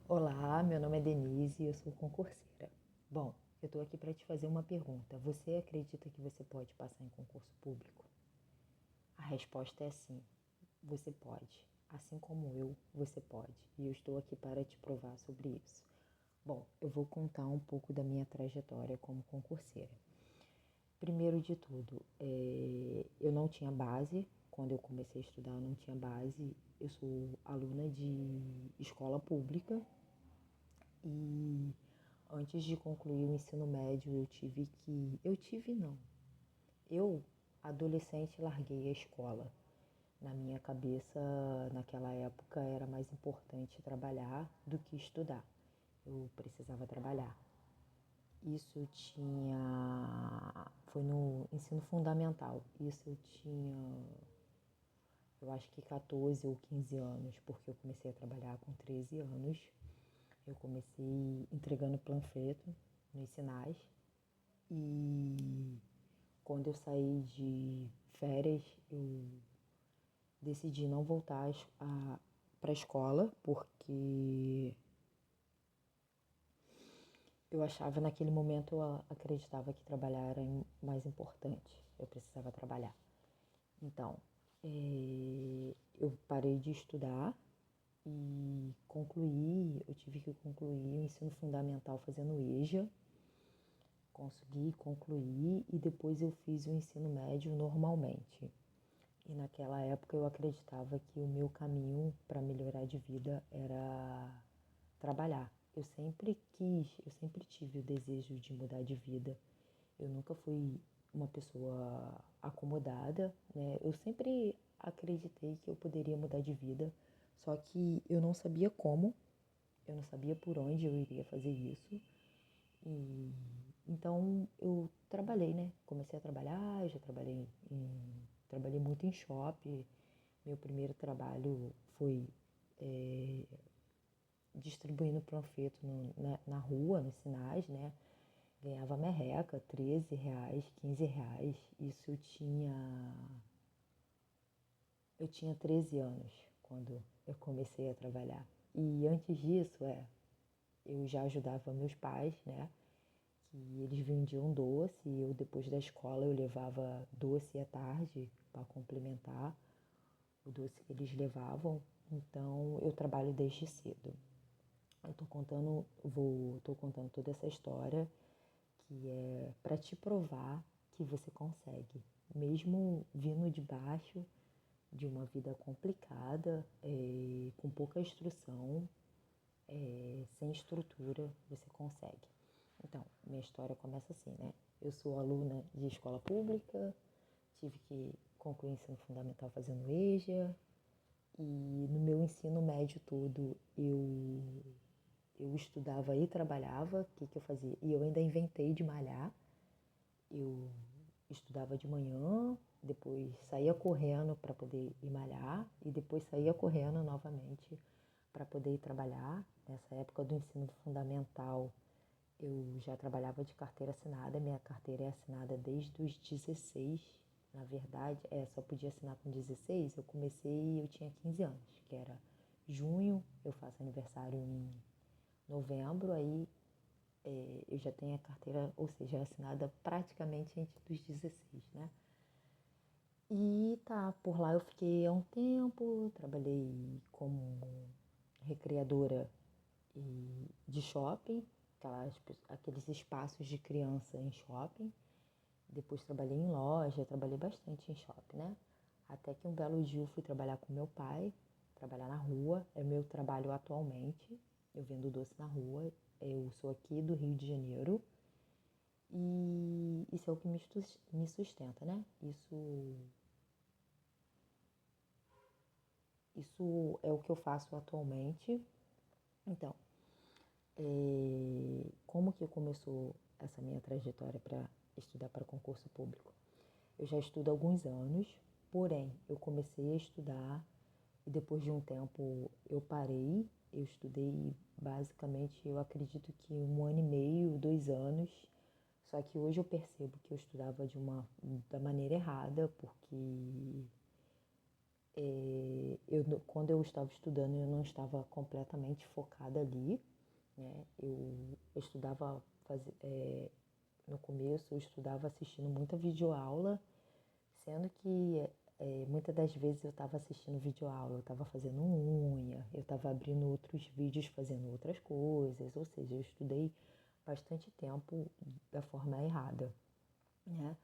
Olá, meu nome é Denise e eu sou concurseira. Bom, eu estou aqui para te fazer uma pergunta. Você acredita que você pode passar em concurso público? A resposta é sim, você pode. Assim como eu, você pode. E eu estou aqui para te provar sobre isso. Bom, eu vou contar um pouco da minha trajetória como concurseira. Primeiro de tudo, eu não tinha base. Quando eu comecei a estudar, eu não tinha base. Eu sou aluna de escola pública. E antes de concluir o ensino médio, eu tive que. Eu tive não. Eu, adolescente, larguei a escola. Na minha cabeça, naquela época, era mais importante trabalhar do que estudar. Eu precisava trabalhar. Isso tinha. Foi no ensino fundamental. Isso eu tinha, eu acho que 14 ou 15 anos, porque eu comecei a trabalhar com 13 anos. Eu comecei entregando panfleto nos sinais e quando eu saí de férias, eu decidi não voltar para a escola porque eu achava naquele momento, eu acreditava que trabalhar era mais importante. Eu precisava trabalhar. Então, eu parei de estudar e eu tive que concluir o ensino fundamental fazendo EJA. Consegui concluir e depois eu fiz o ensino médio normalmente. E naquela época eu acreditava que o meu caminho para melhorar de vida era trabalhar. Eu sempre tive o desejo de mudar de vida. Eu nunca fui uma pessoa acomodada, né? Eu sempre acreditei que eu poderia mudar de vida, só que eu não sabia como, eu não sabia por onde eu iria fazer isso. E então eu trabalhei, né? Comecei a trabalhar, eu já trabalhei muito em shopping. Meu primeiro trabalho foi é, distribuindo panfleto na rua, nos sinais, né? Ganhava merreca, R$ 13, R$ 15. Isso eu tinha 13 anos quando eu comecei a trabalhar. E antes disso, eu já ajudava meus pais, né? Que eles vendiam doce e eu depois da escola eu levava doce à tarde para complementar o doce que eles levavam. Então eu trabalho desde cedo. Tô contando toda essa história que é para te provar que você consegue, mesmo vindo de baixo de uma vida complicada, com pouca instrução, sem estrutura, você consegue. Então, minha história começa assim, né? Eu sou aluna de escola pública, tive que concluir o ensino fundamental fazendo EJA, e no meu ensino médio todo eu estudava e trabalhava. O que eu fazia? E eu ainda inventei de malhar. Eu estudava de manhã, depois saía correndo para poder ir malhar e depois saía correndo novamente para poder ir trabalhar. Nessa época do ensino fundamental, eu já trabalhava de carteira assinada. Minha carteira é assinada desde os 16. Na verdade, só podia assinar com 16. Eu comecei, eu tinha 15 anos, que era junho, eu faço aniversário em novembro, aí eu já tenho a carteira, ou seja, assinada praticamente antes dos 16, né? E tá, por lá eu fiquei há um tempo, trabalhei como recreadora de shopping, aqueles espaços de criança em shopping. Depois trabalhei em loja, trabalhei bastante em shopping, né? Até que um belo dia eu fui trabalhar com meu pai, trabalhar na rua, é meu trabalho atualmente. Eu vendo doce na rua, eu sou aqui do Rio de Janeiro e isso é o que me sustenta, né? Isso é o que eu faço atualmente. Então, como que começou essa minha trajetória para estudar para concurso público? Eu já estudo há alguns anos, porém eu comecei a estudar e depois de um tempo eu parei. Eu estudei basicamente, eu acredito que 1 ano e meio, 2 anos. Só que hoje eu percebo que eu estudava da maneira errada, porque Quando eu estava estudando, eu não estava completamente focada ali, né? Eu estudava, no começo, eu estudava assistindo muita videoaula, sendo que muitas das vezes eu estava assistindo videoaula, eu estava fazendo unha, eu estava abrindo outros vídeos fazendo outras coisas, ou seja, eu estudei bastante tempo da forma errada, né?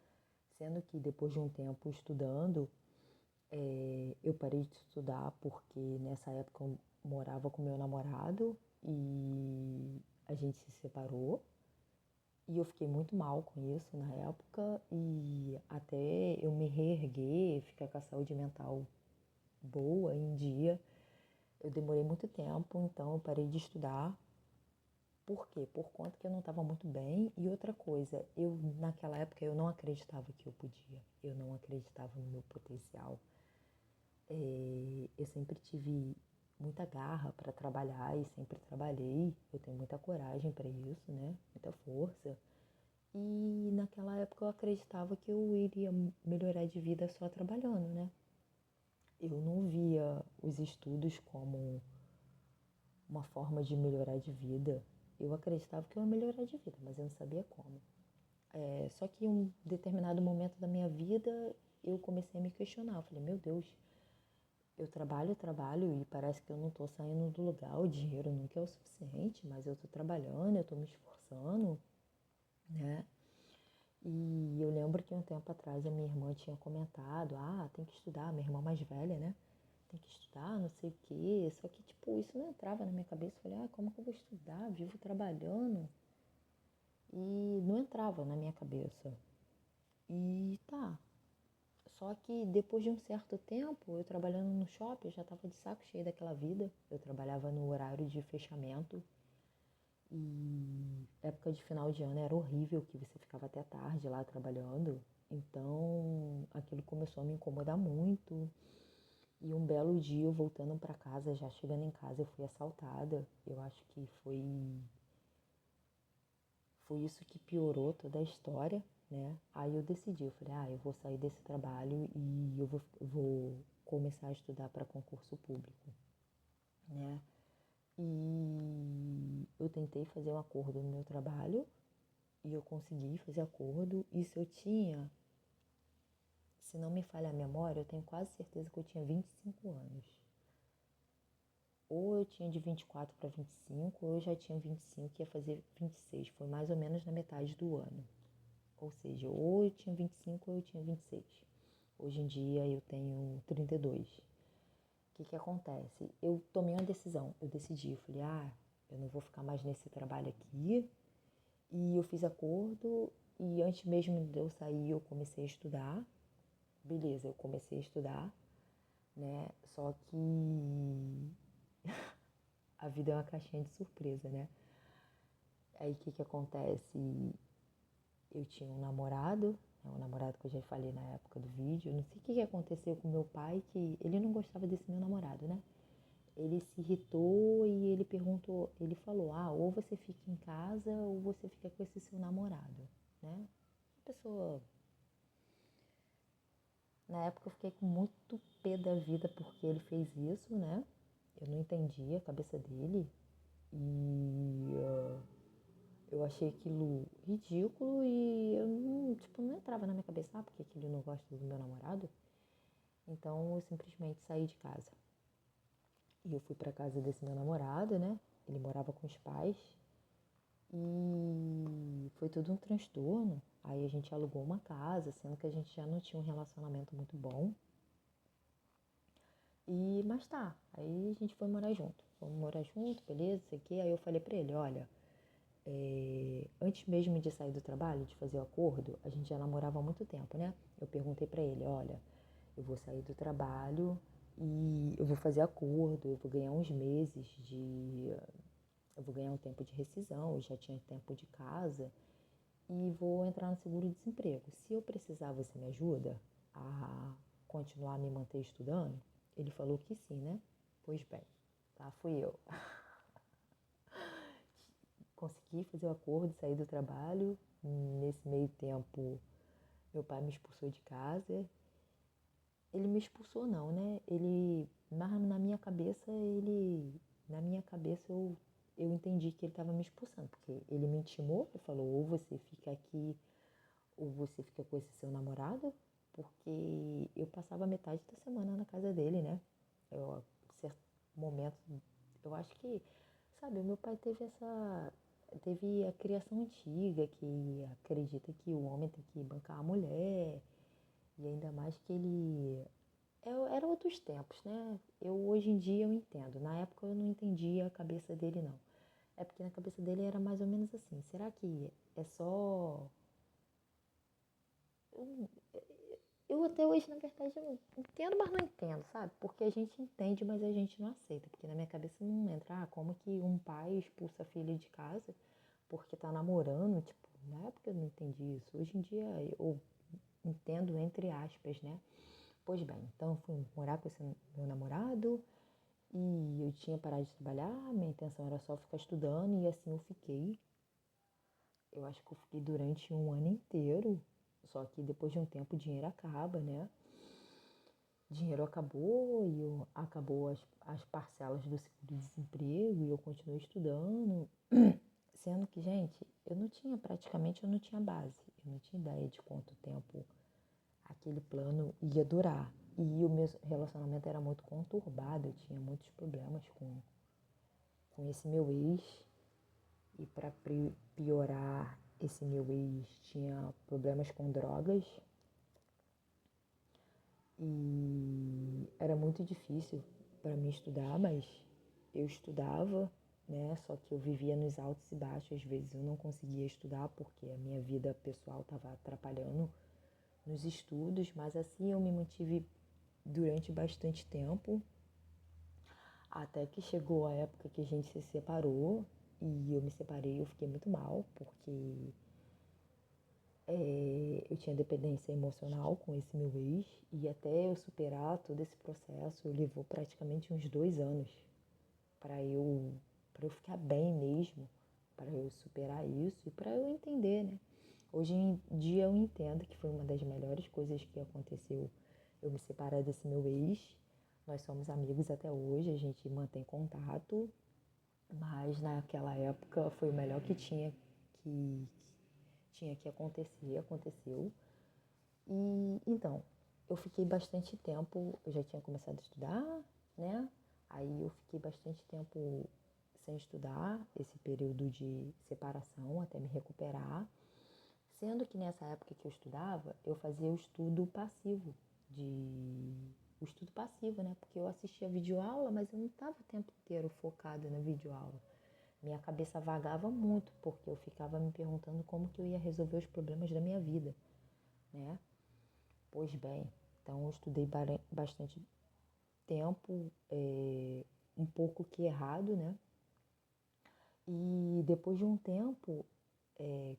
Sendo que depois de um tempo estudando, eu parei de estudar porque nessa época eu morava com meu namorado e a gente se separou. E eu fiquei muito mal com isso na época e até eu me reerguer, ficar com a saúde mental boa em dia, eu demorei muito tempo, então eu parei de estudar. Por quê? Por conta que eu não estava muito bem. E outra coisa, naquela época eu não acreditava que eu podia, eu não acreditava no meu potencial. Eu sempre tive muita garra para trabalhar e sempre trabalhei. Eu tenho muita coragem para isso, né? Muita força. E naquela época eu acreditava que eu iria melhorar de vida só trabalhando, né? Eu não via os estudos como uma forma de melhorar de vida. Eu acreditava que eu ia melhorar de vida, mas eu não sabia como. Só que em um determinado momento da minha vida eu comecei a me questionar. Eu falei, meu Deus, eu trabalho e parece que eu não tô saindo do lugar, o dinheiro nunca é o suficiente, mas eu tô trabalhando, eu tô me esforçando, né? E eu lembro que um tempo atrás a minha irmã tinha comentado, tem que estudar, minha irmã mais velha, né? Tem que estudar, não sei o quê. Só que, tipo, isso não entrava na minha cabeça. Eu falei, como que eu vou estudar? Vivo trabalhando. E não entrava na minha cabeça. E tá. Só que depois de um certo tempo, eu trabalhando no shopping, eu já tava de saco cheio daquela vida. Eu trabalhava no horário de fechamento. E época de final de ano era horrível, que você ficava até tarde lá trabalhando. Então, aquilo começou a me incomodar muito. E um belo dia, eu voltando para casa, já chegando em casa, eu fui assaltada. Eu acho que foi isso que piorou toda a história, né? Aí eu decidi, eu falei, eu vou sair desse trabalho e eu vou começar a estudar para concurso público, né? E eu tentei fazer um acordo no meu trabalho e eu consegui fazer acordo. Isso eu tinha, se não me falha a memória, eu tenho quase certeza que eu tinha 25 anos. Ou eu tinha de 24 para 25, ou eu já tinha 25 e ia fazer 26. Foi mais ou menos na metade do ano. Ou seja, ou eu tinha 25 ou eu tinha 26. Hoje em dia eu tenho 32. O que acontece? Eu tomei uma decisão. Eu decidi, eu falei, eu não vou ficar mais nesse trabalho aqui. E eu fiz acordo e antes mesmo de eu sair eu comecei a estudar. Beleza, eu comecei a estudar, né? Só que a vida é uma caixinha de surpresa, né? Aí o que acontece? Eu tinha um namorado, né, um namorado que eu já falei na época do vídeo. Não sei o que aconteceu com meu pai, que ele não gostava desse meu namorado, né? Ele se irritou e ele perguntou, ele falou, ou você fica em casa ou você fica com esse seu namorado, né? Uma pessoa. Na época eu fiquei com muito pé da vida porque ele fez isso, né? Eu não entendi a cabeça dele e eu achei aquilo ridículo e eu não entrava na minha cabeça, porque que ele não gosta do meu namorado. Então eu simplesmente saí de casa. E eu fui pra casa desse meu namorado, né? Ele morava com os pais e foi tudo um transtorno. Aí a gente alugou uma casa, sendo que a gente já não tinha um relacionamento muito bom. Mas tá, aí a gente foi morar junto. Vamos morar junto, beleza, sei o quê. Aí eu falei pra ele, olha, antes mesmo de sair do trabalho, de fazer o acordo, a gente já namorava há muito tempo, né? Eu perguntei pra ele, olha, eu vou sair do trabalho e eu vou fazer acordo, eu vou ganhar uns meses eu vou ganhar um tempo de rescisão, eu já tinha tempo de casa e vou entrar no seguro-desemprego. Se eu precisar, você me ajuda a continuar a me manter estudando? Ele falou que sim, né? Pois bem, lá fui eu. Consegui fazer o acordo, sair do trabalho. Nesse meio tempo, meu pai me expulsou de casa ele me expulsou não, né? Mas na minha cabeça eu entendi que ele estava me expulsando, porque ele me intimou, ele falou, ou você fica aqui, ou você fica com esse seu namorado, porque eu passava metade da semana na casa dele, né? Em certo momento, eu acho que, sabe, o meu pai teve a criação antiga, que acredita que o homem tem que bancar a mulher, e ainda mais que eram outros tempos, né? Hoje em dia eu entendo. Na época eu não entendia a cabeça dele, não. É porque na cabeça dele era mais ou menos assim. Será que é só. Eu, eu até hoje, na verdade, eu entendo, mas não entendo, sabe? Porque a gente entende, mas a gente não aceita. Porque na minha cabeça não entra, como que um pai expulsa a filha de casa porque tá namorando? Tipo, na época eu não entendi isso. Hoje em dia eu entendo entre aspas, né? Pois bem, então eu fui morar com esse meu namorado e eu tinha parado de trabalhar, minha intenção era só ficar estudando e assim eu fiquei. Eu acho que eu fiquei durante um ano inteiro, só que depois de um tempo o dinheiro acaba, né? O dinheiro acabou e acabou as parcelas do seguro-desemprego e eu continuei estudando. Sendo que, gente, eu não tinha base, eu não tinha ideia de quanto tempo aquele plano ia durar. E o meu relacionamento era muito conturbado, eu tinha muitos problemas com esse meu ex. E para piorar, esse meu ex tinha problemas com drogas. E era muito difícil para mim estudar, mas eu estudava, né? Só que eu vivia nos altos e baixos. Às vezes eu não conseguia estudar porque a minha vida pessoal estava atrapalhando nos estudos, mas assim eu me mantive durante bastante tempo, até que chegou a época que a gente se separou e eu me separei, eu fiquei muito mal, porque eu tinha dependência emocional com esse meu ex e até eu superar todo esse processo levou praticamente uns 2 anos para eu, para eu ficar bem mesmo, para eu superar isso e para eu entender, né? Hoje em dia eu entendo que foi uma das melhores coisas que aconteceu eu me separar desse meu ex. Nós somos amigos até hoje, a gente mantém contato, mas naquela época foi o melhor que tinha que acontecer, aconteceu. E então, eu fiquei bastante tempo, eu já tinha começado a estudar, né? Aí eu fiquei bastante tempo sem estudar, esse período de separação até me recuperar. Sendo que nessa época que eu estudava, eu fazia o estudo passivo, né? Porque eu assistia videoaula, mas eu não estava o tempo inteiro focada na videoaula. Minha cabeça vagava muito, porque eu ficava me perguntando como que eu ia resolver os problemas da minha vida, né? Pois bem, então eu estudei bastante tempo, um pouco que errado, né? E depois de um tempo,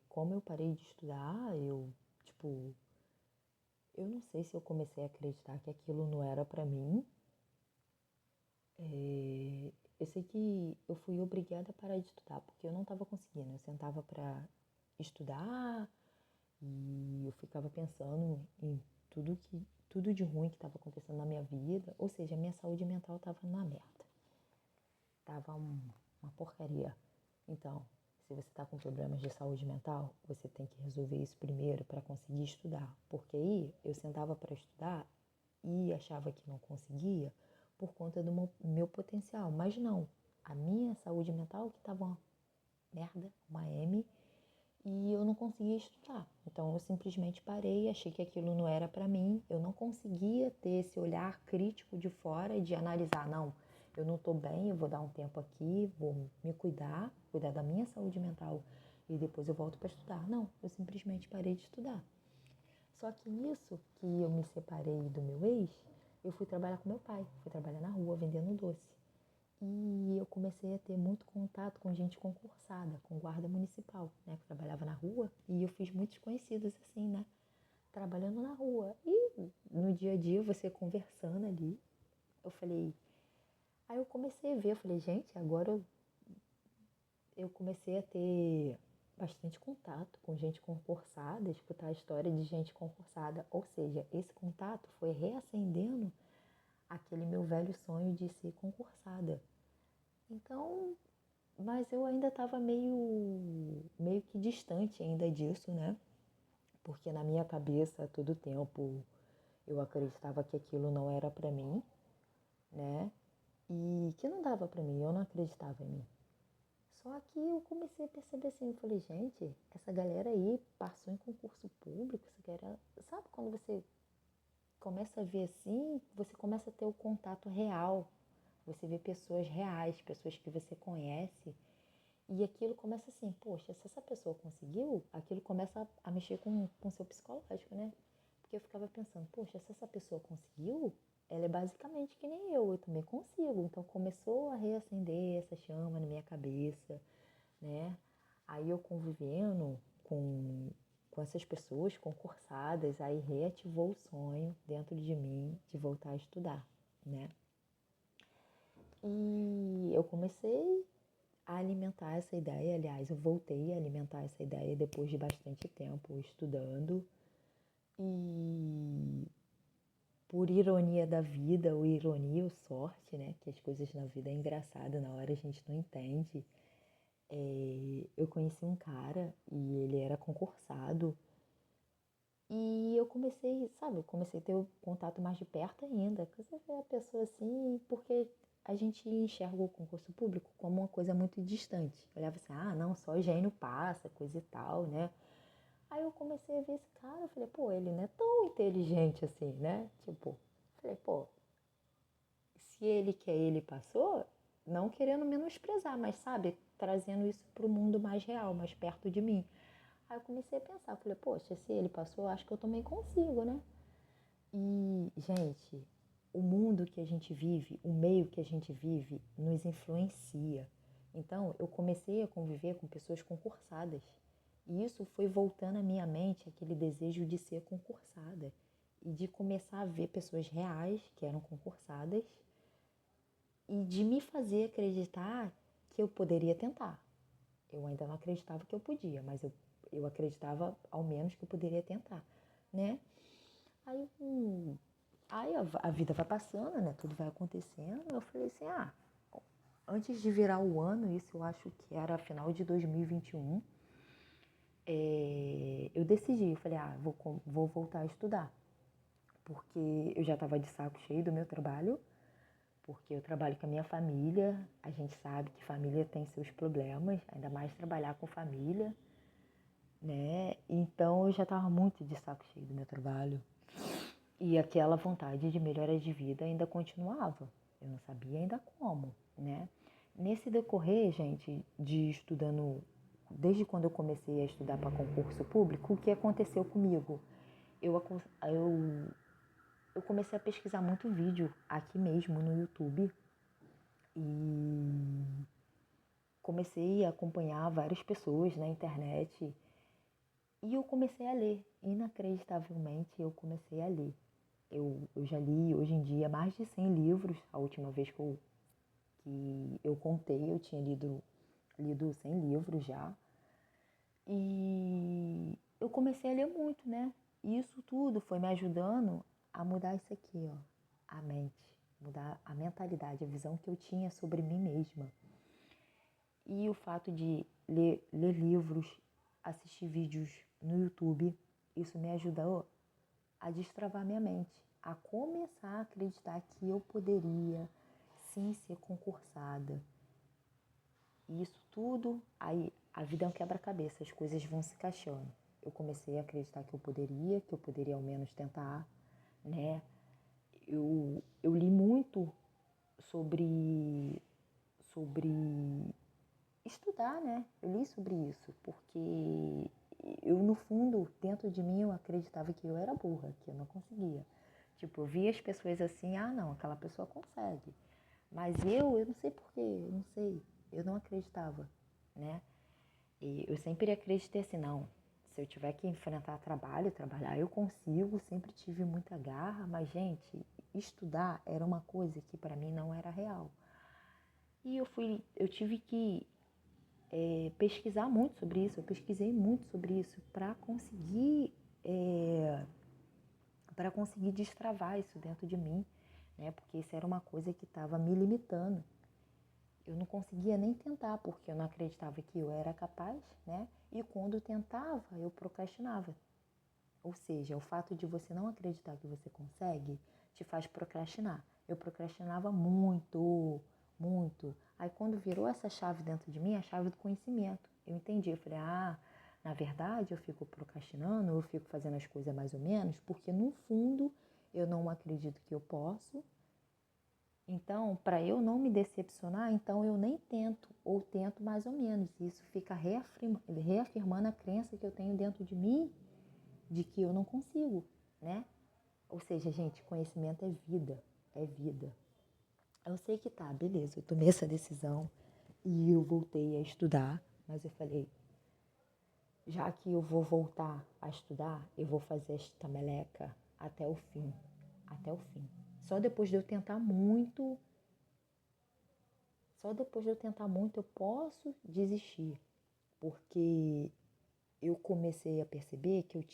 como eu parei de estudar, tipo, eu não sei se eu comecei a acreditar que aquilo não era pra mim. Eu sei que eu fui obrigada a parar de estudar, porque eu não estava conseguindo. Eu sentava pra estudar e eu ficava pensando em tudo de ruim que estava acontecendo na minha vida. Ou seja, a minha saúde mental estava na merda. Tava uma porcaria. Então, se você está com problemas de saúde mental, você tem que resolver isso primeiro para conseguir estudar. Porque aí eu sentava para estudar e achava que não conseguia por conta do meu potencial. Mas não, a minha saúde mental que estava uma merda, uma M, e eu não conseguia estudar. Então eu simplesmente parei, achei que aquilo não era para mim. Eu não conseguia ter esse olhar crítico de fora e de analisar, não, eu não estou bem, eu vou dar um tempo aqui, vou me cuidar da minha saúde mental e depois eu volto para estudar. Não, eu simplesmente parei de estudar. Só que nisso que eu me separei do meu ex, eu fui trabalhar com meu pai, fui trabalhar na rua vendendo doce. E eu comecei a ter muito contato com gente concursada, com guarda municipal, né? Que trabalhava na rua. E eu fiz muitos conhecidos assim, né? Trabalhando na rua. E no dia a dia, você conversando ali, eu falei... Aí eu comecei a ver, eu falei, gente, agora eu comecei a ter bastante contato com gente concursada, escutar a história de gente concursada. Ou seja, esse contato foi reacendendo aquele meu velho sonho de ser concursada. Então, mas eu ainda estava meio que distante ainda disso, né? Porque na minha cabeça, a todo tempo, eu acreditava que aquilo não era para mim, né? E que não dava para mim, eu não acreditava em mim. Só que eu comecei a perceber assim, eu falei, gente, essa galera aí passou em concurso público, essa galera... Sabe quando você começa a ver assim, você começa a ter o contato real, você vê pessoas reais, pessoas que você conhece, e aquilo começa assim, poxa, se essa pessoa conseguiu, aquilo começa a mexer com o seu psicológico, né? Porque eu ficava pensando, poxa, se essa pessoa conseguiu, ela é basicamente que nem eu também consigo. Então começou a reacender essa chama na minha cabeça, né? Aí eu convivendo com essas pessoas concursadas, aí reativou o sonho dentro de mim de voltar a estudar, né? E eu comecei a alimentar essa ideia, aliás, eu voltei a alimentar essa ideia depois de bastante tempo estudando e por ironia da vida, ou ironia ou sorte, né, que as coisas na vida é engraçada, na hora a gente não entende, eu conheci um cara e ele era concursado e eu comecei, sabe, comecei a ter o contato mais de perto ainda. Você vê a pessoa assim, porque a gente enxerga o concurso público como uma coisa muito distante. Eu olhava assim, ah, não, só gênio passa, coisa e tal, né? Aí eu comecei a ver esse cara, eu falei, pô, ele não é tão inteligente assim, né? Tipo, falei, pô, se ele quer, ele passou, não querendo menosprezar, mas sabe, trazendo isso para o mundo mais real, mais perto de mim. Aí eu comecei a pensar, falei, poxa, se ele passou, acho que eu também consigo, né? E, gente, o mundo que a gente vive, o meio que a gente vive, nos influencia. Então, eu comecei a conviver com pessoas concursadas. E isso foi voltando à minha mente aquele desejo de ser concursada e de começar a ver pessoas reais que eram concursadas e de me fazer acreditar que eu poderia tentar. Eu ainda não acreditava que eu podia, mas eu acreditava ao menos que eu poderia tentar, né? Aí, a vida vai passando, né? Tudo vai acontecendo. Eu falei assim, antes de virar o ano, isso eu acho que era final de 2021, eu decidi, eu falei, vou voltar a estudar. Porque eu já estava de saco cheio do meu trabalho, porque eu trabalho com a minha família, a gente sabe que família tem seus problemas, ainda mais trabalhar com família, né? Então eu já estava muito de saco cheio do meu trabalho. E aquela vontade de melhora de vida ainda continuava. Eu não sabia ainda como, né? Nesse decorrer, gente, de estudando, desde quando eu comecei a estudar para concurso público, o que aconteceu comigo? Eu, eu comecei a pesquisar muito vídeo aqui mesmo no YouTube e comecei a acompanhar várias pessoas na internet e eu comecei a ler. Inacreditavelmente, eu comecei a ler. Eu já li hoje em dia mais de 100 livros. A última vez que eu contei, eu tinha lido 100 livros já. E eu comecei a ler muito, né? E isso tudo foi me ajudando a mudar isso aqui, ó, a mente, mudar a mentalidade, a visão que eu tinha sobre mim mesma. E o fato de ler livros, assistir vídeos no YouTube, isso me ajudou a destravar minha mente, a começar a acreditar que eu poderia sim ser concursada. E isso tudo, aí a vida é um quebra-cabeça, as coisas vão se encaixando. Eu comecei a acreditar que eu poderia ao menos tentar, né? Eu li muito sobre estudar, né? Eu li sobre isso, porque eu, no fundo, dentro de mim, eu acreditava que eu era burra, que eu não conseguia. Tipo, eu via as pessoas assim, não, aquela pessoa consegue. Mas eu não sei porquê, eu não sei, eu não acreditava, né? E eu sempre acreditei assim, não, se eu tiver que enfrentar trabalhar eu consigo, sempre tive muita garra, mas, gente, estudar era uma coisa que para mim não era real. E eu tive que pesquisar muito sobre isso. Eu pesquisei muito sobre isso para conseguir destravar isso dentro de mim, né? Porque isso era uma coisa que estava me limitando. Eu não conseguia nem tentar, porque eu não acreditava que eu era capaz, né? E quando tentava, eu procrastinava. Ou seja, o fato de você não acreditar que você consegue te faz procrastinar. Eu procrastinava muito, muito. Aí quando virou essa chave dentro de mim, a chave do conhecimento, eu entendi. Eu falei, na verdade eu fico procrastinando, eu fico fazendo as coisas mais ou menos, porque no fundo eu não acredito que eu posso. Então, para eu não me decepcionar, então eu nem tento, ou tento mais ou menos. Isso fica reafirmando a crença que eu tenho dentro de mim de que eu não consigo, né? Ou seja, gente, conhecimento é vida, é vida. Eu sei que tá, beleza, eu tomei essa decisão e eu voltei a estudar, mas eu falei, já que eu vou voltar a estudar, eu vou fazer esta meleca até o fim, até o fim. Só depois de eu tentar muito, eu posso desistir, porque eu comecei a perceber que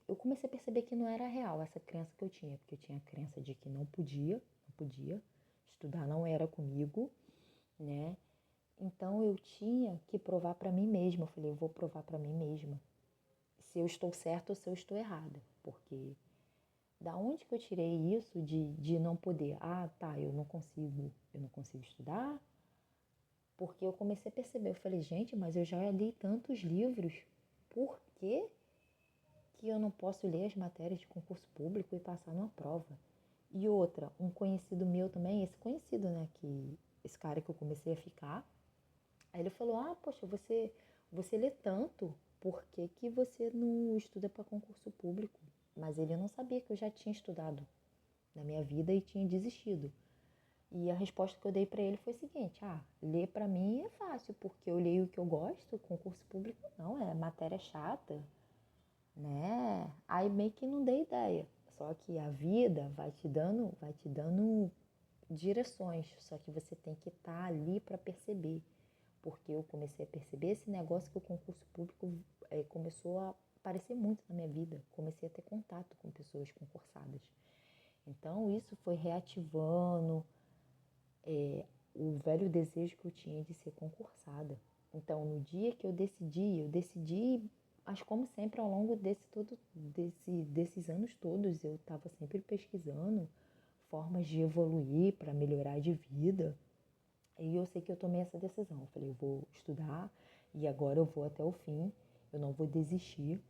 eu comecei a perceber que não era real essa crença que eu tinha, porque eu tinha a crença de que não podia, estudar não era comigo, né? Então eu tinha que provar para mim mesma. Eu falei, eu vou provar para mim mesma se eu estou certa ou se eu estou errada, porque da onde que eu tirei isso de não poder? Tá, eu não consigo estudar, porque eu comecei a perceber, eu falei, gente, mas eu já li tantos livros, por que que eu não posso ler as matérias de concurso público e passar numa prova? E outra, um conhecido meu também, esse conhecido, né, esse cara que eu comecei a ficar, aí ele falou, poxa, você lê tanto, por que que você não estuda para concurso público? Mas ele não sabia que eu já tinha estudado na minha vida e tinha desistido. E a resposta que eu dei para ele foi a seguinte, ler para mim é fácil, porque eu leio o que eu gosto, concurso público não, é matéria chata, né? Aí meio que não dei ideia. Só que a vida vai te dando direções, só que você tem que estar ali para perceber. Porque eu comecei a perceber esse negócio que o concurso público começou a aparecer muito na minha vida. Comecei a ter contato com pessoas concursadas. Então isso foi reativando o velho desejo que eu tinha de ser concursada. Então, no dia que eu decidi, mas como sempre ao longo desses anos todos, eu estava sempre pesquisando formas de evoluir para melhorar de vida. E eu sei que eu tomei essa decisão. Eu falei, eu vou estudar e agora eu vou até o fim, eu não vou desistir.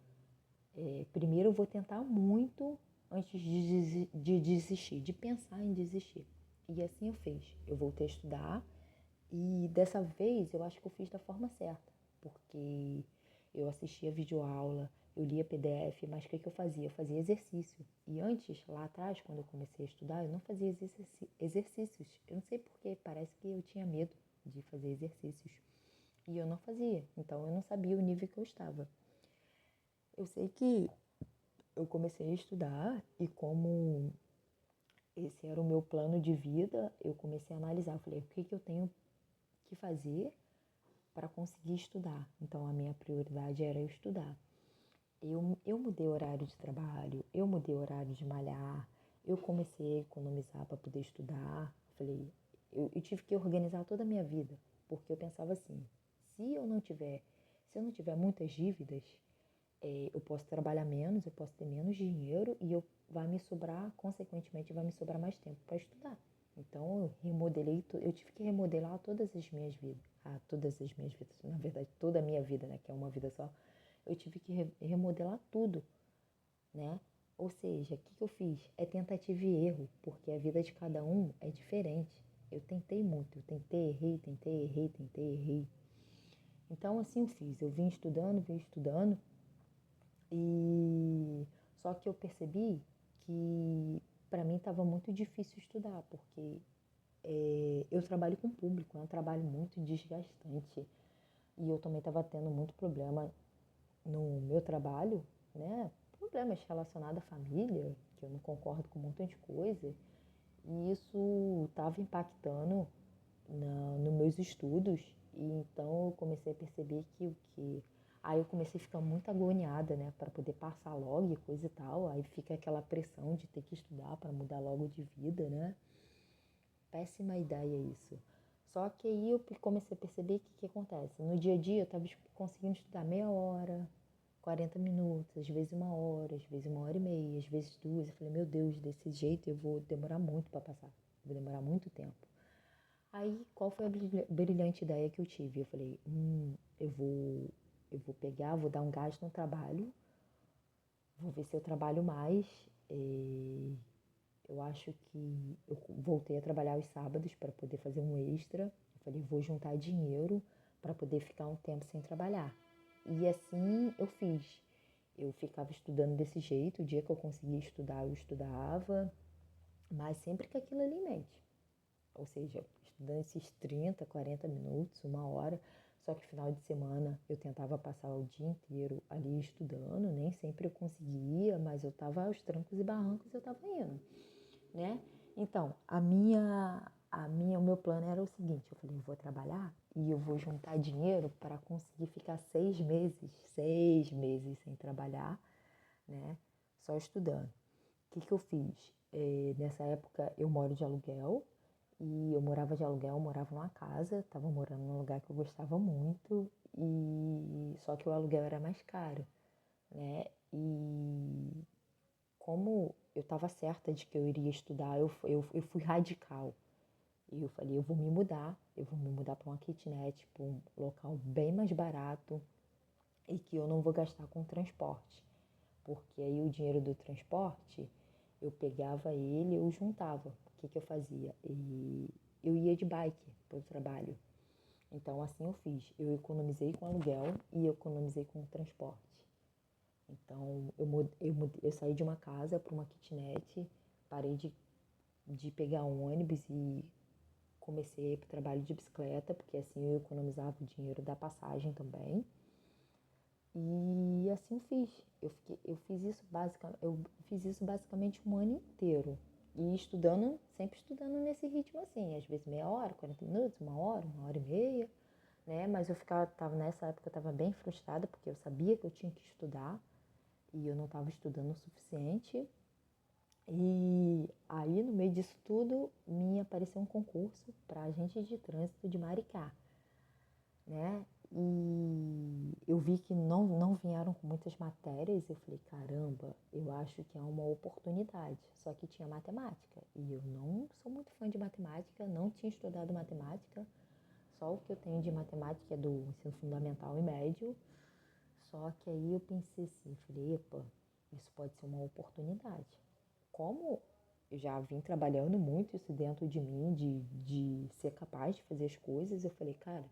Primeiro eu vou tentar muito antes de desistir, de pensar em desistir. E assim eu fiz. Eu voltei a estudar e dessa vez eu acho que eu fiz da forma certa, porque eu assistia videoaula, eu lia PDF, mas o que eu fazia? Eu fazia exercício. E antes, lá atrás, quando eu comecei a estudar, eu não fazia exercícios. Eu não sei porquê, parece que eu tinha medo de fazer exercícios. E eu não fazia, então eu não sabia o nível que eu estava. Eu sei que eu comecei a estudar e como esse era o meu plano de vida, eu comecei a analisar. Eu falei, o que eu tenho que fazer para conseguir estudar? Então, a minha prioridade era eu estudar. Eu mudei horário de trabalho, eu mudei horário de malhar, eu comecei a economizar para poder estudar. Falei, eu tive que organizar toda a minha vida, porque eu pensava assim, se eu não tiver muitas dívidas, eu posso trabalhar menos, eu posso ter menos dinheiro e consequentemente, vai me sobrar mais tempo para estudar. Então, eu tive que remodelar todas as minhas vidas. Na verdade, toda a minha vida, né, que é uma vida só. Eu tive que remodelar tudo, né? Ou seja, o que eu fiz? É tentativa e erro, porque a vida de cada um é diferente. Eu tentei muito, eu tentei, errei. Então, assim eu fiz. Eu vim estudando, e só que eu percebi que para mim estava muito difícil estudar, porque eu trabalho com público, é um trabalho muito desgastante. E eu também estava tendo muito problema no meu trabalho, né? Problemas relacionados à família, que eu não concordo com um montão de coisa. E isso estava impactando nos meus estudos. E então eu comecei a perceber que aí eu comecei a ficar muito agoniada, né, para poder passar logo e coisa e tal. Aí fica aquela pressão de ter que estudar para mudar logo de vida, né? Péssima ideia isso. Só que aí eu comecei a perceber que acontece. No dia a dia eu estava conseguindo estudar meia hora, 40 minutos, às vezes uma hora, às vezes uma hora e meia, às vezes duas. Eu falei, meu Deus, desse jeito eu vou demorar muito para passar. Vou demorar muito tempo. Aí, qual foi a brilhante ideia que eu tive? Eu falei, eu vou pegar, vou dar um gás no trabalho, vou ver se eu trabalho mais. Eu acho que eu voltei a trabalhar aos sábados para poder fazer um extra. Eu falei, vou juntar dinheiro para poder ficar um tempo sem trabalhar. E assim eu fiz. Eu ficava estudando desse jeito, o dia que eu conseguia estudar, eu estudava, mas sempre com aquilo ali em mente. Ou seja, estudando esses 30, 40 minutos, uma hora, só que final de semana eu tentava passar o dia inteiro ali estudando, nem sempre eu conseguia, mas eu estava aos trancos e barrancos, eu estava indo, né? Então, o meu plano era o seguinte, eu falei, eu vou trabalhar e eu vou juntar dinheiro para conseguir ficar 6 meses sem trabalhar, né? Só estudando. O que eu fiz? Nessa época eu moro de aluguel e eu morava de aluguel, morava numa casa, estava morando num lugar que eu gostava muito e só que o aluguel era mais caro, né? E como eu estava certa de que eu iria estudar, eu fui radical. E eu falei, eu vou me mudar para uma kitnet, para um local bem mais barato e que eu não vou gastar com transporte. Porque aí o dinheiro do transporte, eu pegava ele, eu juntava. O que eu fazia? E eu ia de bike para o trabalho. Então assim eu fiz. Eu economizei com aluguel e economizei com transporte. Então eu saí de uma casa para uma kitnet, parei de pegar um ônibus e comecei a ir para o trabalho de bicicleta, porque assim eu economizava o dinheiro da passagem também. E assim eu fiz. Eu fiz isso basicamente um ano inteiro. E estudando, sempre estudando nesse ritmo assim, às vezes meia hora, 40 minutos, uma hora e meia, né? Mas nessa época eu estava bem frustrada, porque eu sabia que eu tinha que estudar e eu não estava estudando o suficiente. E aí, no meio disso tudo, me apareceu um concurso para agente de trânsito de Maricá, né? E eu vi que não vieram com muitas matérias. Eu falei, caramba, eu acho que é uma oportunidade. Só que tinha matemática. E eu não sou muito fã de matemática, não tinha estudado matemática. Só o que eu tenho de matemática é do ensino fundamental e médio. Só que aí eu pensei assim, falei, epa, isso pode ser uma oportunidade. Como eu já vim trabalhando muito isso dentro de mim, de ser capaz de fazer as coisas, eu falei, cara,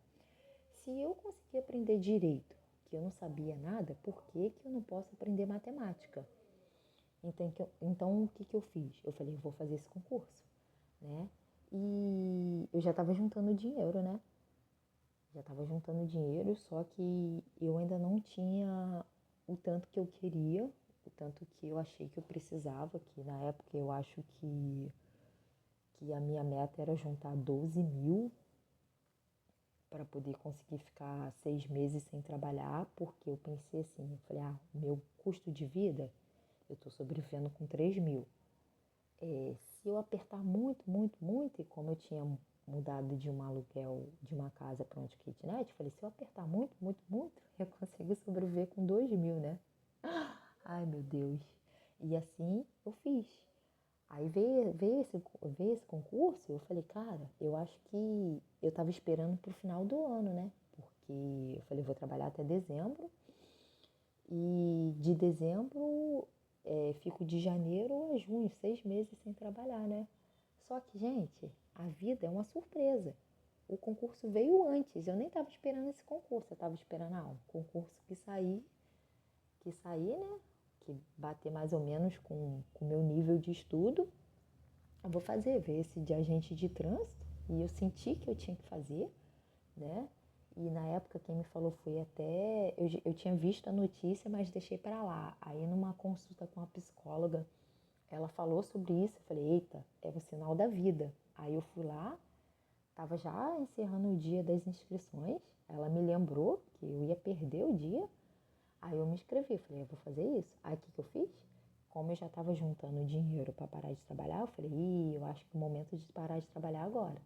se eu conseguir aprender direito, que eu não sabia nada, por que que eu não posso aprender matemática? Então o que que eu fiz? Eu falei, vou fazer esse concurso, né? E eu já estava juntando dinheiro, né? Já estava juntando dinheiro, só que eu ainda não tinha o tanto que eu queria, o tanto que eu achei que eu precisava, que na época eu acho que a minha meta era juntar 12 mil para poder conseguir ficar 6 meses sem trabalhar, porque eu pensei assim, eu falei, o meu custo de vida, eu estou sobrevivendo com 3 mil. Se eu apertar muito, muito, muito, e como eu tinha mudado de um aluguel de uma casa para um kitnet, eu falei, se eu apertar muito, muito, muito, eu consigo sobreviver com 2 mil, né? Ai, meu Deus. E assim eu fiz. Aí veio esse concurso, eu falei, cara, eu acho que eu estava esperando pro final do ano, né? Porque eu falei, vou trabalhar até dezembro. E de dezembro, fico de janeiro a junho, 6 meses sem trabalhar, né? Só que, gente, a vida é uma surpresa. O concurso veio antes, eu nem estava esperando esse concurso, eu estava esperando um concurso que sair, né? Que bater mais ou menos com o meu nível de estudo. Eu vou ver esse de agente de trânsito, e eu senti que eu tinha que fazer, né? E na época quem me falou foi até, eu tinha visto a notícia, mas deixei para lá. Aí numa consulta com a psicóloga, ela falou sobre isso, eu falei, eita, é o sinal da vida. Aí eu fui lá, Estava já encerrando o dia das inscrições, ela me lembrou que eu ia perder o dia, aí eu me inscrevi, falei, eu vou fazer isso. Aí o que eu fiz? Como eu já estava juntando dinheiro para parar de trabalhar, eu falei, eu acho que é o momento de parar de trabalhar agora.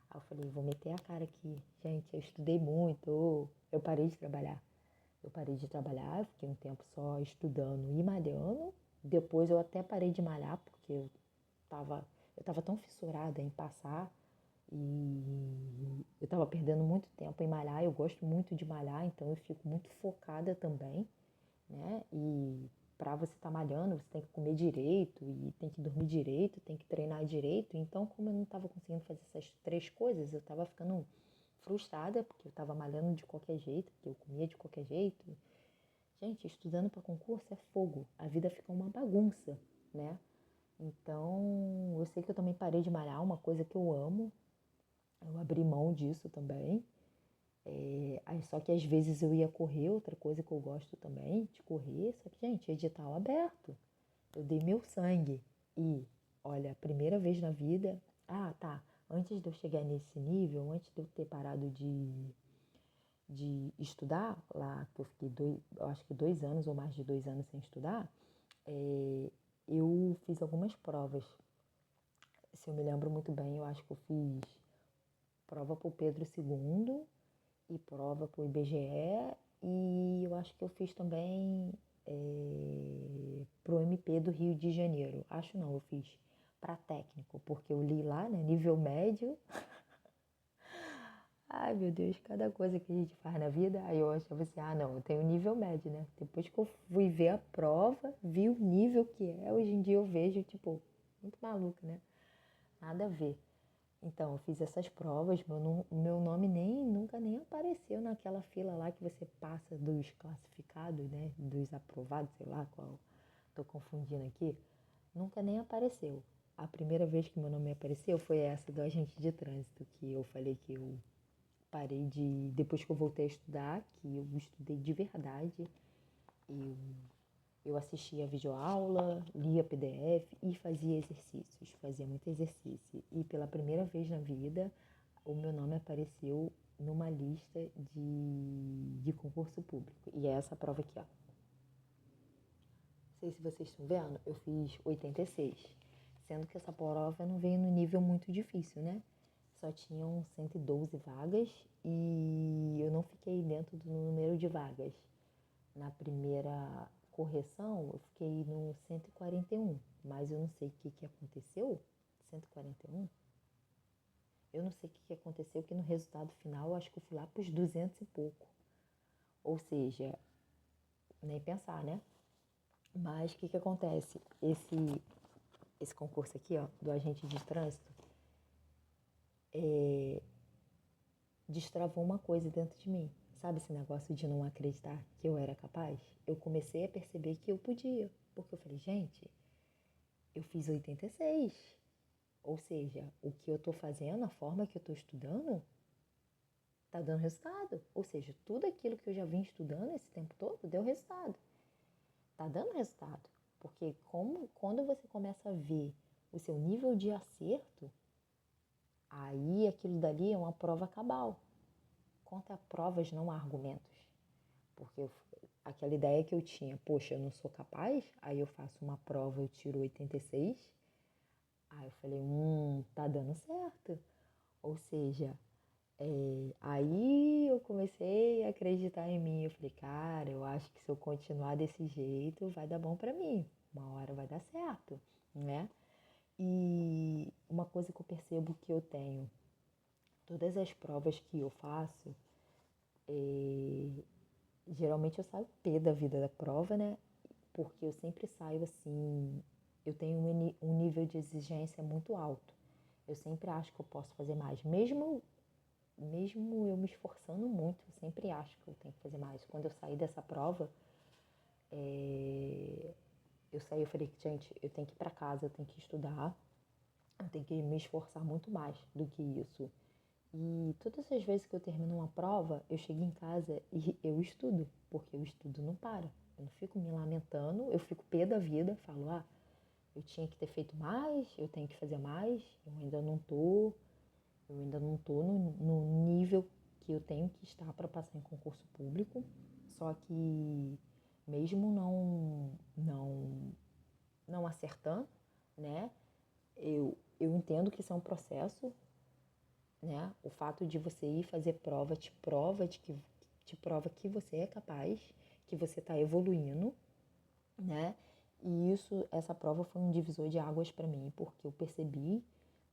Aí eu falei, vou meter a cara aqui. Gente, eu estudei muito, eu parei de trabalhar. Eu parei de trabalhar, fiquei um tempo só estudando e malhando. Depois eu até parei de malhar, porque tava, eu estava tão fissurada em passar e eu estava perdendo muito tempo em malhar. Eu gosto muito de malhar, então eu fico muito focada também, né? E para você estar malhando, você tem que comer direito e tem que dormir direito, tem que treinar direito. Então, como eu não estava conseguindo fazer essas três coisas, eu estava ficando frustrada porque eu estava malhando de qualquer jeito, porque eu comia de qualquer jeito. Gente, estudando para concurso é fogo, a vida fica uma bagunça, né? Então, eu sei que eu também parei de malhar, uma coisa que eu amo, eu abri mão disso também. Só que às vezes eu ia correr, outra coisa que eu gosto também, de correr, só que, gente, edital aberto. Eu dei meu sangue. E, olha, a primeira vez na vida. Ah, tá. Antes de eu chegar nesse nível, antes de eu ter parado de estudar, lá que eu fiquei eu acho que 2 anos ou mais de 2 anos sem estudar, eu fiz algumas provas. Se eu me lembro muito bem, eu acho que eu fiz prova para o Pedro II e prova para o IBGE e eu acho que eu fiz também para o MP do Rio de Janeiro. Acho não, eu fiz para técnico, porque eu li lá, né, nível médio. Ai, meu Deus, cada coisa que a gente faz na vida, aí eu achava assim, ah, não, eu tenho nível médio, né? Depois que eu fui ver a prova, vi o nível que é, hoje em dia eu vejo, tipo, muito maluca, né? Nada a ver. Então, eu fiz essas provas, meu nome nunca nem apareceu naquela fila lá que você passa dos classificados, né? Dos aprovados, sei lá qual, tô confundindo aqui. Nunca nem apareceu. A primeira vez que meu nome apareceu foi essa do agente de trânsito, que eu falei que eu parei depois que eu voltei a estudar, que eu estudei de verdade, eu, eu assistia videoaula, lia PDF e fazia exercícios, fazia muito exercício. E pela primeira vez na vida, o meu nome apareceu numa lista de concurso público. E é essa prova aqui, ó. Não sei se vocês estão vendo, eu fiz 86, sendo que essa prova não veio no nível muito difícil, né? Só tinham 112 vagas e eu não fiquei dentro do número de vagas. Na primeira correção, eu fiquei no 141, mas eu não sei o que aconteceu. 141? Eu não sei o que aconteceu, que no resultado final eu acho que eu fui lá para os 200 e pouco. Ou seja, nem pensar, né? Mas o que acontece? Esse concurso aqui, ó, do agente de trânsito, destravou uma coisa dentro de mim. Sabe esse negócio de não acreditar que eu era capaz? Eu comecei a perceber que eu podia. Porque eu falei, gente, eu fiz 86. Ou seja, o que eu tô fazendo, a forma que eu tô estudando, tá dando resultado. Ou seja, tudo aquilo que eu já vim estudando esse tempo todo deu resultado. Tá dando resultado. Porque quando você começa a ver o seu nível de acerto, aí aquilo dali é uma prova cabal. Contra provas, não há argumentos. Porque aquela ideia que eu tinha, poxa, eu não sou capaz, aí eu faço uma prova, eu tiro 86. Aí eu falei, tá dando certo. Ou seja, aí eu comecei a acreditar em mim. Eu falei, cara, eu acho que se eu continuar desse jeito, vai dar bom pra mim. Uma hora vai dar certo, né? E uma coisa que eu percebo que eu tenho, todas as provas que eu faço, geralmente eu saio pé da vida da prova, né? Porque eu sempre saio assim, eu tenho um nível de exigência muito alto. Eu sempre acho que eu posso fazer mais. Mesmo eu me esforçando muito, eu sempre acho que eu tenho que fazer mais. Quando eu saí dessa prova, eu saí, eu falei, gente, eu tenho que ir para casa, eu tenho que estudar, eu tenho que me esforçar muito mais do que isso. E todas as vezes que eu termino uma prova, eu chego em casa e eu estudo, porque o estudo não para. Eu não fico me lamentando, eu fico pé da vida, falo, eu tinha que ter feito mais, eu tenho que fazer mais, eu ainda não tô. Eu ainda não estou no nível que eu tenho que estar para passar em concurso público, só que mesmo não acertando, né? Eu entendo que isso é um processo, né? O fato de você ir fazer prova te prova que você é capaz, que você está evoluindo, né? E essa prova foi um divisor de águas para mim, porque eu percebi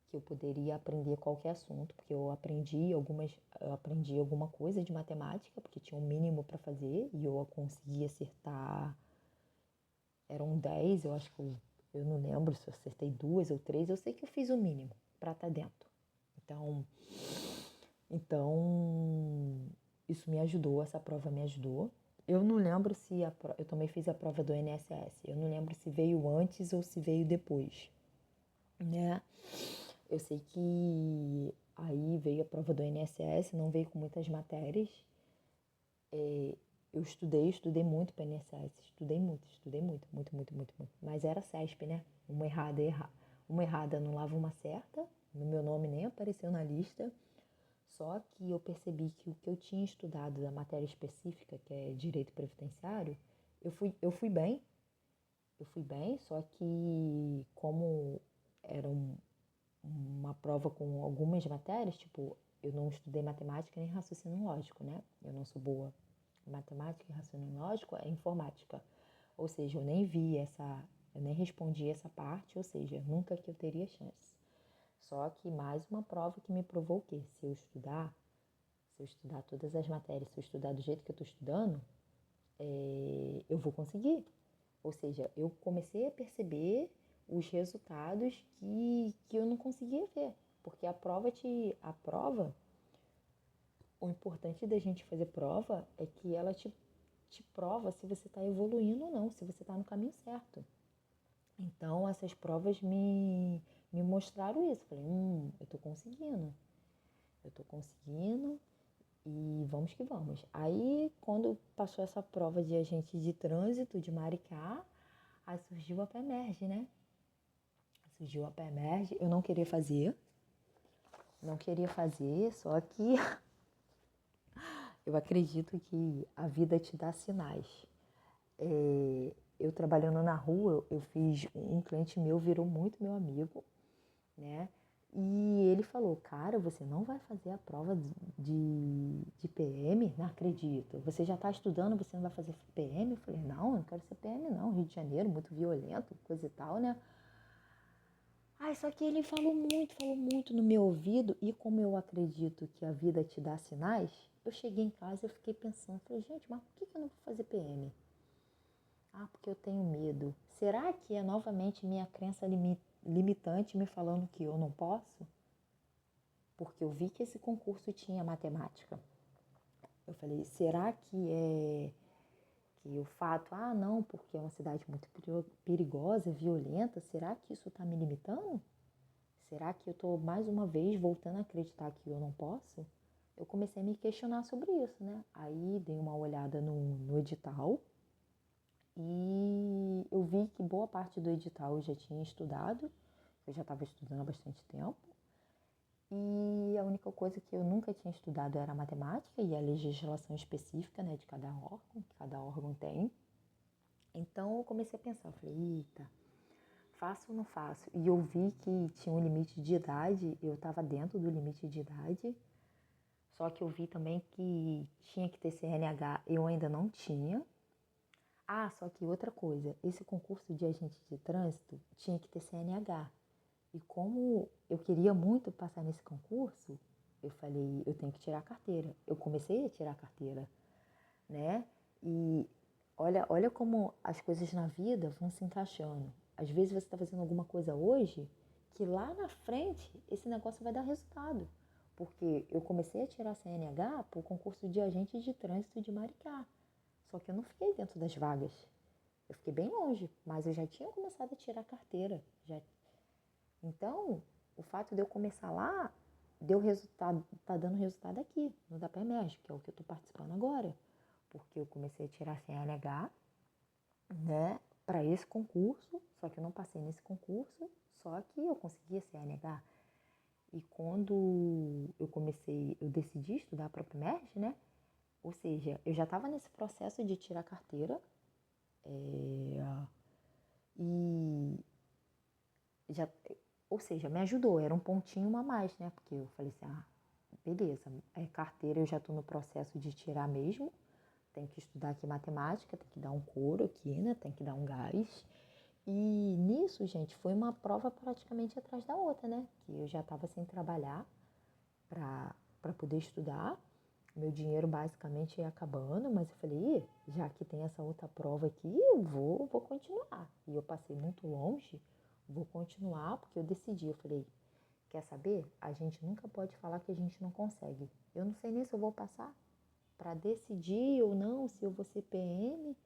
que eu poderia aprender qualquer assunto, porque eu aprendi alguma coisa de matemática, porque tinha um mínimo para fazer e eu consegui acertar, eram 10, eu acho que eu não lembro se eu acertei 2 ou 3, eu sei que eu fiz o mínimo para estar dentro. Então, isso me ajudou, essa prova me ajudou. Eu não lembro se eu também fiz a prova do INSS. Eu não lembro se veio antes ou se veio depois, né? Eu sei que aí veio a prova do INSS, não veio com muitas matérias. Eu estudei muito para o INSS, estudei muito, muito. Mas era CESP, né? Uma errada anulava uma certa, no meu nome nem apareceu na lista. Só que eu percebi que o que eu tinha estudado da matéria específica, que é direito previdenciário, eu fui bem, só que como era uma prova com algumas matérias, tipo, eu não estudei matemática nem raciocínio lógico, né? Eu não sou boa em matemática e raciocínio lógico, é informática. Ou seja, eu nem respondi essa parte, ou seja, nunca que eu teria chance. Só que mais uma prova que me provou que se eu estudar todas as matérias, se eu estudar do jeito que eu estou estudando, eu vou conseguir. Ou seja, eu comecei a perceber os resultados que eu não conseguia ver. Porque a prova, o importante da gente fazer prova é que ela te prova se você está evoluindo ou não, se você está no caminho certo. Então, essas provas me mostraram isso. Falei, eu tô conseguindo e vamos que vamos. Aí, quando passou essa prova de agente de trânsito de Maricá, aí surgiu a PEMERGE, né? Surgiu a PEMERGE, eu não queria fazer, só que eu acredito que a vida te dá sinais. Eu trabalhando na rua, um cliente meu virou muito meu amigo, né? E ele falou, cara, você não vai fazer a prova de PM? Não acredito. Você já está estudando, você não vai fazer PM? Eu falei, não quero ser PM não, Rio de Janeiro, muito violento, coisa e tal, né? Só que ele falou muito no meu ouvido, e como eu acredito que a vida te dá sinais, eu cheguei em casa e eu fiquei pensando, falei, gente, mas por que eu não vou fazer PM? Porque eu tenho medo. Será que é novamente minha crença limitante me falando que eu não posso? Porque eu vi que esse concurso tinha matemática. Eu falei, será que é que o fato, não, porque é uma cidade muito perigosa, violenta, será que isso está me limitando? Será que eu estou mais uma vez voltando a acreditar que eu não posso? Eu comecei a me questionar sobre isso, né? Aí dei uma olhada no edital e eu vi que boa parte do edital eu já tinha estudado, eu já estava estudando há bastante tempo. E a única coisa que eu nunca tinha estudado era a matemática e a legislação específica, né, de cada órgão, que cada órgão tem. Então eu comecei a pensar, eu falei, eita, faço ou não faço? E eu vi que tinha um limite de idade, eu estava dentro do limite de idade, só que eu vi também que tinha que ter CNH, eu ainda não tinha. Só que outra coisa, esse concurso de agente de trânsito tinha que ter CNH. E como eu queria muito passar nesse concurso, eu falei, eu tenho que tirar a carteira. Eu comecei a tirar a carteira, né? E olha como as coisas na vida vão se encaixando. Às vezes você está fazendo alguma coisa hoje que lá na frente esse negócio vai dar resultado. Porque eu comecei a tirar a CNH para o concurso de agente de trânsito de Maricá. Só que eu não fiquei dentro das vagas. Eu fiquei bem longe, mas eu já tinha começado a tirar a carteira. Então, o fato de eu começar lá, deu resultado, tá dando resultado aqui, no da PEMERG, que é o que eu tô participando agora. Porque eu comecei a tirar CNH, né, para esse concurso, só que eu não passei nesse concurso, só que eu consegui a CNH. E quando eu decidi estudar para o ProMerge, né? Ou seja, eu já estava nesse processo de tirar carteira, e já, ou seja, me ajudou, era um pontinho a mais, né? Porque eu falei assim, beleza, carteira eu já estou no processo de tirar mesmo, tem que estudar aqui matemática, tem que dar um coro aqui, né? Tem que dar um gás. E nisso, gente, foi uma prova praticamente atrás da outra, né? Que eu já estava sem trabalhar para poder estudar. Meu dinheiro basicamente ia acabando, mas eu falei, já que tem essa outra prova aqui, eu vou continuar. E eu passei muito longe, vou continuar, porque eu decidi, eu falei, quer saber? A gente nunca pode falar que a gente não consegue. Eu não sei nem se eu vou passar para decidir ou não, se eu vou ser PM,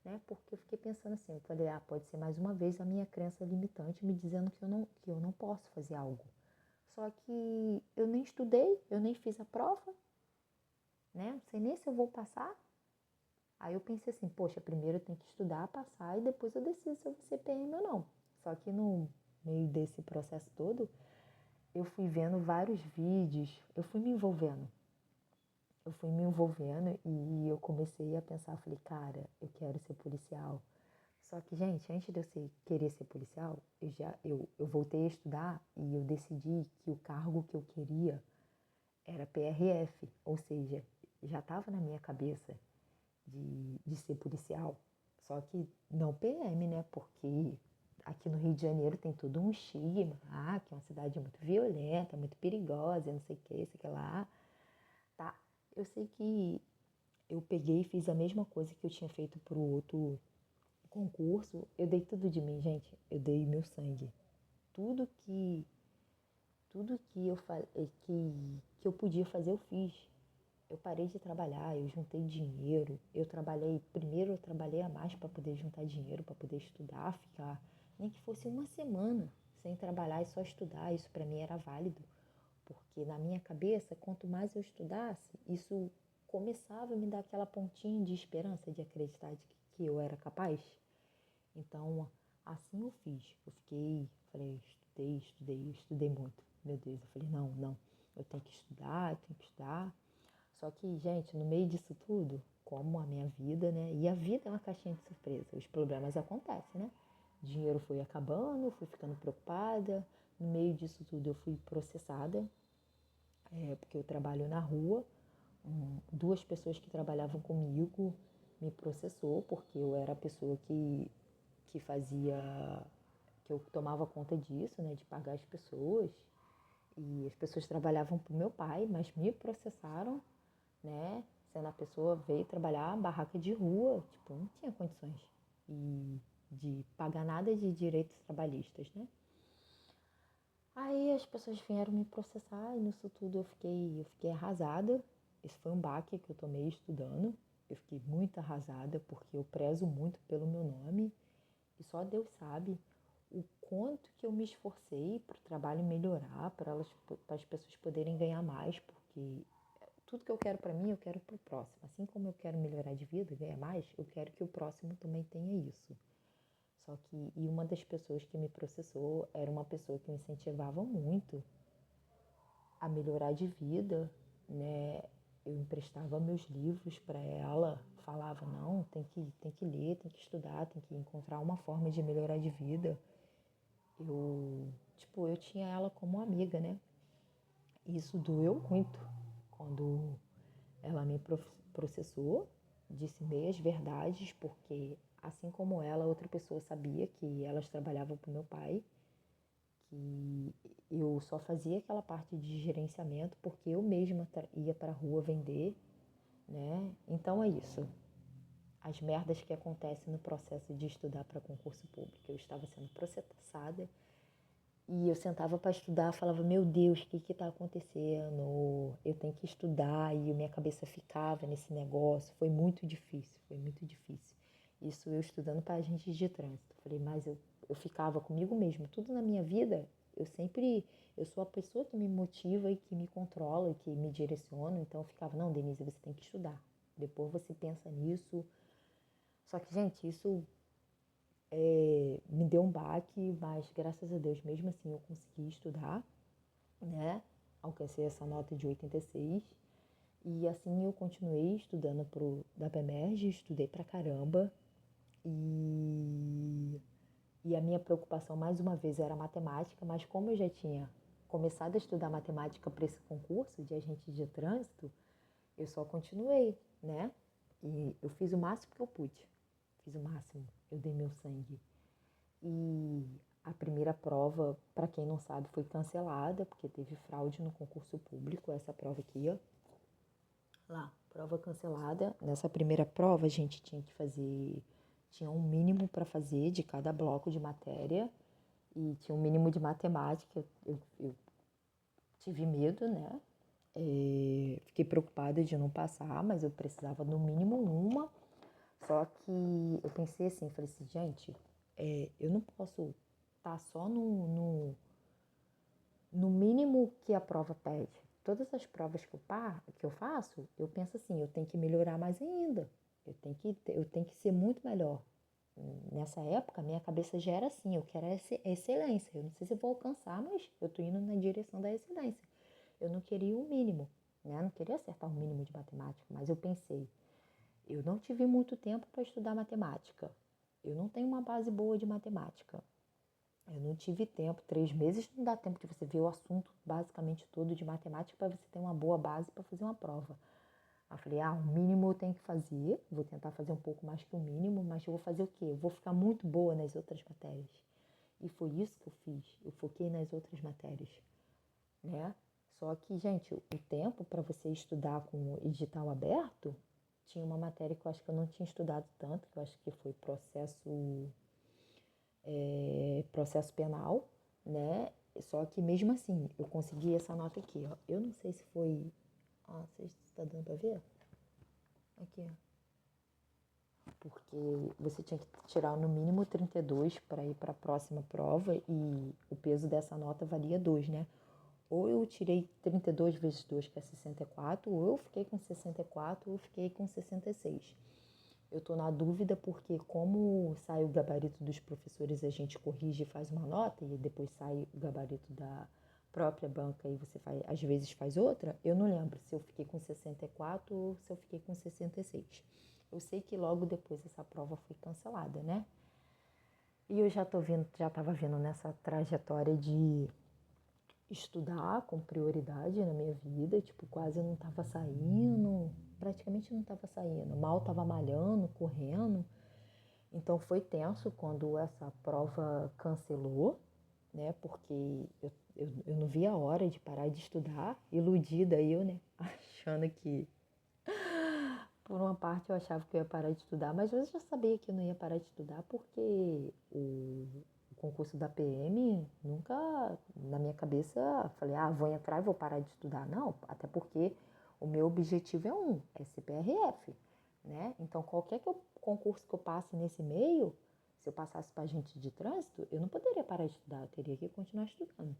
né? Porque eu fiquei pensando assim, eu falei, pode ser mais uma vez a minha crença limitante me dizendo que eu não posso fazer algo. Só que eu nem estudei, eu nem fiz a prova, né? Não sei nem se eu vou passar. Aí eu pensei assim, poxa, primeiro eu tenho que estudar, passar e depois eu decido se eu vou ser PM ou não. Só que no meio desse processo todo, eu fui vendo vários vídeos, eu fui me envolvendo. E eu comecei a pensar, falei, cara, eu quero ser policial. Só que, gente, antes de querer ser policial, eu voltei a estudar e eu decidi que o cargo que eu queria era PRF, ou seja, já estava na minha cabeça de ser policial. Só que não PM, né? Porque aqui no Rio de Janeiro tem todo um estigma, que é uma cidade muito violenta, muito perigosa, não sei o que, sei o que lá. Tá, eu sei que eu peguei e fiz a mesma coisa que eu tinha feito pro outro concurso. Eu dei tudo de mim, gente. Eu dei meu sangue. Tudo que tudo que eu podia fazer, eu fiz. Eu parei de trabalhar, eu juntei dinheiro. Primeiro eu trabalhei a mais para poder juntar dinheiro, para poder estudar, ficar nem que fosse uma semana sem trabalhar e só estudar. Isso para mim era válido, porque na minha cabeça, quanto mais eu estudasse, isso começava a me dar aquela pontinha de esperança, de acreditar que eu era capaz. Então, assim eu fiz. Falei, estudei muito. Meu Deus, eu falei, não, eu tenho que estudar, eu tenho que estudar. Só que, gente, no meio disso tudo, como a minha vida, né? E a vida é uma caixinha de surpresa. Os problemas acontecem, né? Dinheiro foi acabando, eu fui ficando preocupada. No meio disso tudo, eu fui processada, porque eu trabalho na rua. Duas pessoas que trabalhavam comigo me processou, porque eu era a pessoa que fazia, que eu tomava conta disso, né? De pagar as pessoas. E as pessoas trabalhavam para o meu pai, mas me processaram, né? Sendo a pessoa veio trabalhar barraca de rua, tipo, não tinha condições de pagar nada de direitos trabalhistas, né? Aí as pessoas vieram me processar e nisso tudo eu fiquei arrasada. Esse foi um baque que eu tomei estudando. Eu fiquei muito arrasada porque eu prezo muito pelo meu nome e só Deus sabe o quanto que eu me esforcei para o trabalho melhorar, para as pessoas poderem ganhar mais, porque tudo que eu quero para mim, eu quero para o próximo. Assim como eu quero melhorar de vida, ganhar mais, eu quero que o próximo também tenha isso. Só que, e uma das pessoas que me processou era uma pessoa que me incentivava muito a melhorar de vida, né? Eu emprestava meus livros para ela, falava, não, tem que ler, tem que estudar, tem que encontrar uma forma de melhorar de vida. Eu tinha ela como amiga, né? E isso doeu muito quando ela me processou, disse meias verdades, porque assim como ela, outra pessoa sabia que elas trabalhavam para o meu pai, que eu só fazia aquela parte de gerenciamento porque eu mesma ia para a rua vender, né? Então é isso. As merdas que acontecem no processo de estudar para concurso público. Eu estava sendo processada e eu sentava para estudar, falava, meu Deus, o que está acontecendo? Eu tenho que estudar e minha cabeça ficava nesse negócio. Foi muito difícil, foi muito difícil. Isso eu estudando para agentes de trânsito. Falei, mas eu ficava comigo mesma. Tudo na minha vida, eu sou a pessoa que me motiva e que me controla e que me direciona. Então eu ficava, não, Denise, você tem que estudar. Depois você pensa nisso. Só que, gente, isso me deu um baque, mas graças a Deus, mesmo assim, eu consegui estudar. né? Alcancei essa nota de 86 e assim eu continuei estudando da PEMERG, estudei pra caramba e, e a minha preocupação mais uma vez era matemática, mas como eu já tinha começado a estudar matemática para esse concurso de agente de trânsito, eu só continuei, né? E eu fiz o máximo que eu pude, fiz o máximo, eu dei meu sangue. E a primeira prova, para quem não sabe, foi cancelada, porque teve fraude no concurso público, essa prova aqui, ó. Lá, prova cancelada. Nessa primeira prova, a gente tinha que fazer, tinha um mínimo para fazer de cada bloco de matéria, e tinha um mínimo de matemática. Eu tive medo, né? Fiquei preocupada de não passar, mas eu precisava no mínimo uma. Só que eu pensei assim, falei assim, gente, eu não posso estar só no mínimo que a prova pede. Todas as provas que eu faço, eu penso assim, eu tenho que melhorar mais ainda. Eu tenho que ser muito melhor. Nessa época, minha cabeça já era assim, eu quero excelência. Eu não sei se eu vou alcançar, mas eu estou indo na direção da excelência. Eu não queria o mínimo, né? Eu não queria acertar o mínimo de matemática, mas eu pensei, eu não tive muito tempo para estudar matemática. Eu não tenho uma base boa de matemática. Eu não tive tempo. 3 meses não dá tempo de você ver o assunto basicamente todo de matemática para você ter uma boa base para fazer uma prova. Aí eu falei, o mínimo eu tenho que fazer. Vou tentar fazer um pouco mais que o mínimo, mas eu vou fazer o quê? Eu vou ficar muito boa nas outras matérias. E foi isso que eu fiz. Eu foquei nas outras matérias, né? Só que, gente, o tempo para você estudar com o edital aberto, tinha uma matéria que eu acho que eu não tinha estudado tanto, que eu acho que foi processo penal, né? Só que mesmo assim, eu consegui essa nota aqui, ó. Eu não sei se foi. Ah, você está dando para ver? Aqui, ó. Porque você tinha que tirar no mínimo 32 para ir para a próxima prova e o peso dessa nota valia 2, né? Ou eu tirei 32 vezes 2, que é 64, ou eu fiquei com 64, ou eu fiquei com 66. Eu estou na dúvida porque como sai o gabarito dos professores, a gente corrige e faz uma nota, e depois sai o gabarito da própria banca e você faz, às vezes faz outra, eu não lembro se eu fiquei com 64 ou se eu fiquei com 66. Eu sei que logo depois essa prova foi cancelada, né? E eu já estava vindo nessa trajetória de estudar com prioridade na minha vida, tipo, quase não estava saindo, praticamente não estava saindo, mal estava malhando, correndo. Então foi tenso quando essa prova cancelou, né? Porque eu não via a hora de parar de estudar, iludida eu, né? Achando que, por uma parte, eu achava que eu ia parar de estudar, mas eu já sabia que eu não ia parar de estudar porque o concurso da PM nunca, na minha cabeça, falei, vou entrar e vou parar de estudar. Não, até porque o meu objetivo é CPRF, né? Então, concurso que eu passe nesse meio, se eu passasse para agente de trânsito, eu não poderia parar de estudar, eu teria que continuar estudando.